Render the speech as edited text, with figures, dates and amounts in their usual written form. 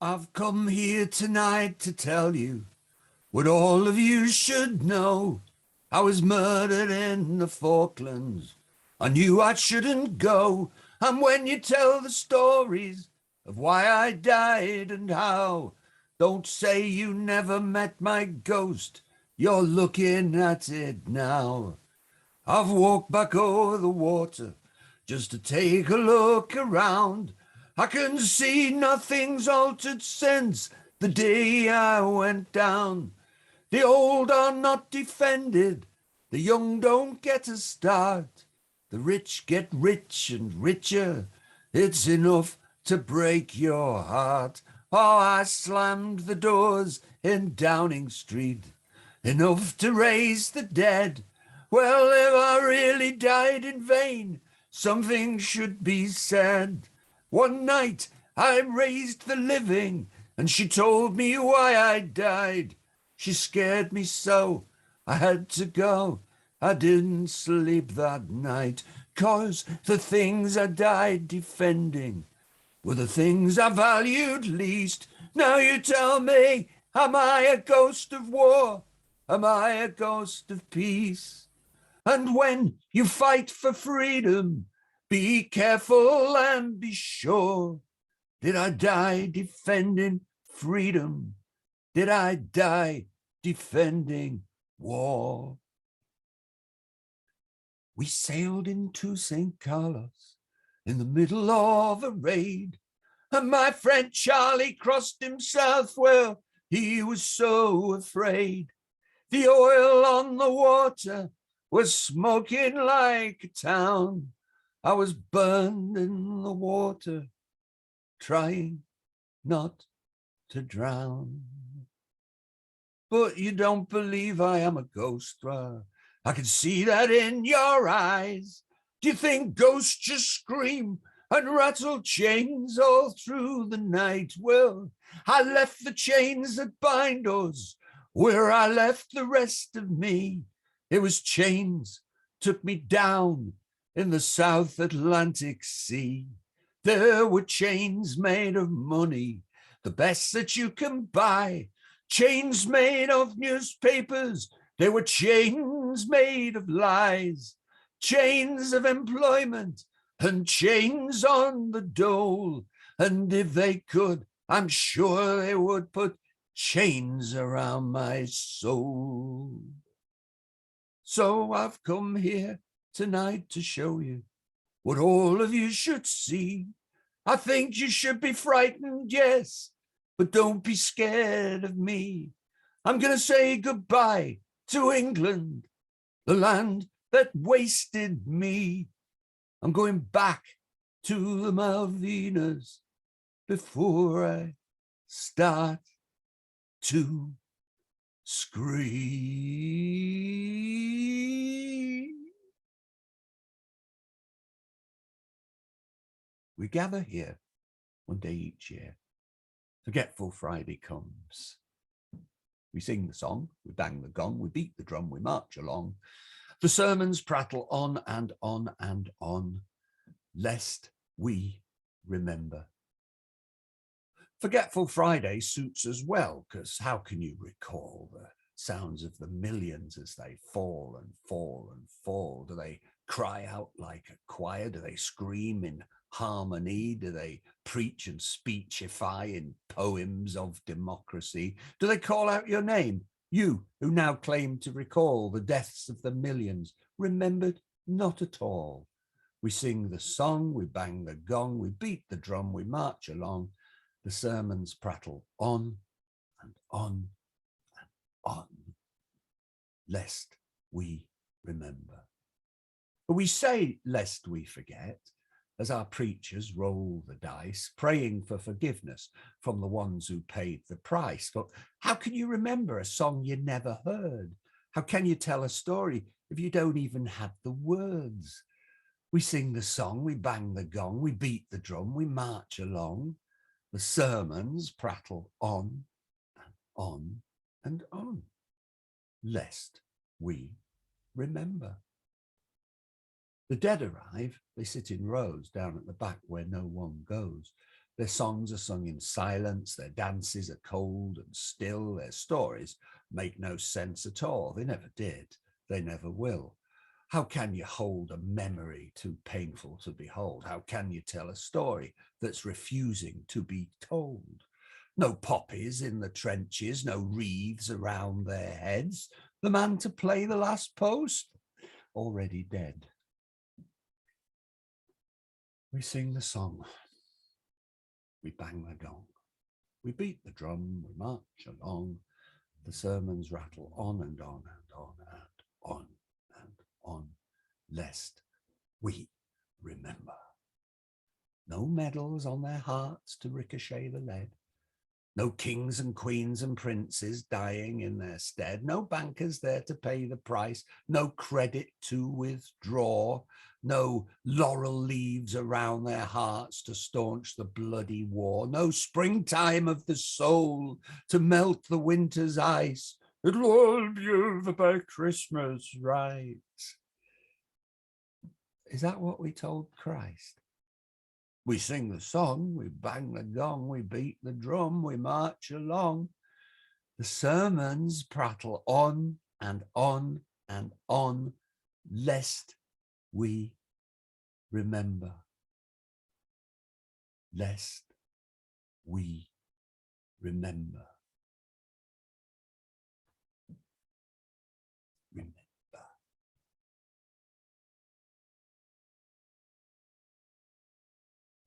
I've come here tonight to tell you what all of you should know. I was murdered in the Falklands. I knew I shouldn't go. And when you tell the stories of why I died and how, don't say you never met my ghost. You're looking at it now. I've walked back over the water just to take a look around. I can see nothing's altered since the day I went down. The old are not defended, the young don't get a start. The rich get rich and richer, it's enough to break your heart. Oh, I slammed the doors in Downing Street, enough to raise the dead. Well, if I really died in vain, something should be said. One night I raised the living, and she told me why I died. She scared me so, I had to go. I didn't sleep that night, 'cause the things I died defending were the things I valued least. Now you tell me, am I a ghost of war? Am I a ghost of peace? And when you fight for freedom, be careful and be sure. Did I die defending freedom? Did I die defending war? We sailed into St. Carlos in the middle of a raid, and my friend Charlie crossed himself. Well, he was so afraid. The oil on the water was smoking like a town. I was burned in the water, trying not to drown. But you don't believe I am a ghost. I can see that in your eyes. Do you think ghosts just scream and rattle chains all through the night? Well, I left the chains that bind us where I left the rest of me. It was chains took me down in the South Atlantic Sea. There were chains made of money, the best that you can buy. Chains made of newspapers, there were chains made of lies. Chains of employment and chains on the dole. And if they could, I'm sure they would put chains around my soul. So I've come here tonight to show you what all of you should see. I think you should be frightened, yes, but don't be scared of me. I'm going to say goodbye to England, the land that wasted me. I'm going back to the Malvinas before I start to scream. We gather here one day each year. Forgetful Friday comes. We sing the song, we bang the gong, we beat the drum, we march along. The sermons prattle on and on and on, lest we remember. Forgetful Friday suits us well, because how can you recall the sounds of the millions as they fall and fall and fall? Do they cry out like a choir? Do they scream in harmony? Do they preach and speechify in poems of democracy? Do they call out your name? You who now claim to recall the deaths of the millions, remembered not at all. We sing the song, we bang the gong, we beat the drum, we march along. The sermons prattle on and on and on, lest we remember. But we say, lest we forget, as our preachers roll the dice, praying for forgiveness from the ones who paid the price. But how can you remember a song you never heard? How can you tell a story if you don't even have the words? We sing the song, we bang the gong, we beat the drum, we march along. The sermons prattle on and on and on, lest we remember. The dead arrive, they sit in rows down at the back where no one goes. Their songs are sung in silence, their dances are cold and still, their stories make no sense at all. They never did, they never will. How can you hold a memory too painful to behold? How can you tell a story that's refusing to be told? No poppies in the trenches, no wreaths around their heads. The man to play the last post, already dead. We sing the song, we bang the gong, we beat the drum, we march along. The sermons rattle on and on and on and on and on, lest we remember. No medals on their hearts to ricochet the lead. No kings and queens and princes dying in their stead. No bankers there to pay the price. No credit to withdraw. No laurel leaves around their hearts to staunch the bloody war. No springtime of the soul to melt the winter's ice. It'll all be over by Christmas, right? Is that what we told Christ? We sing the song, we bang the gong, we beat the drum, we march along. The sermons prattle on and on and on, lest we remember. Lest we remember.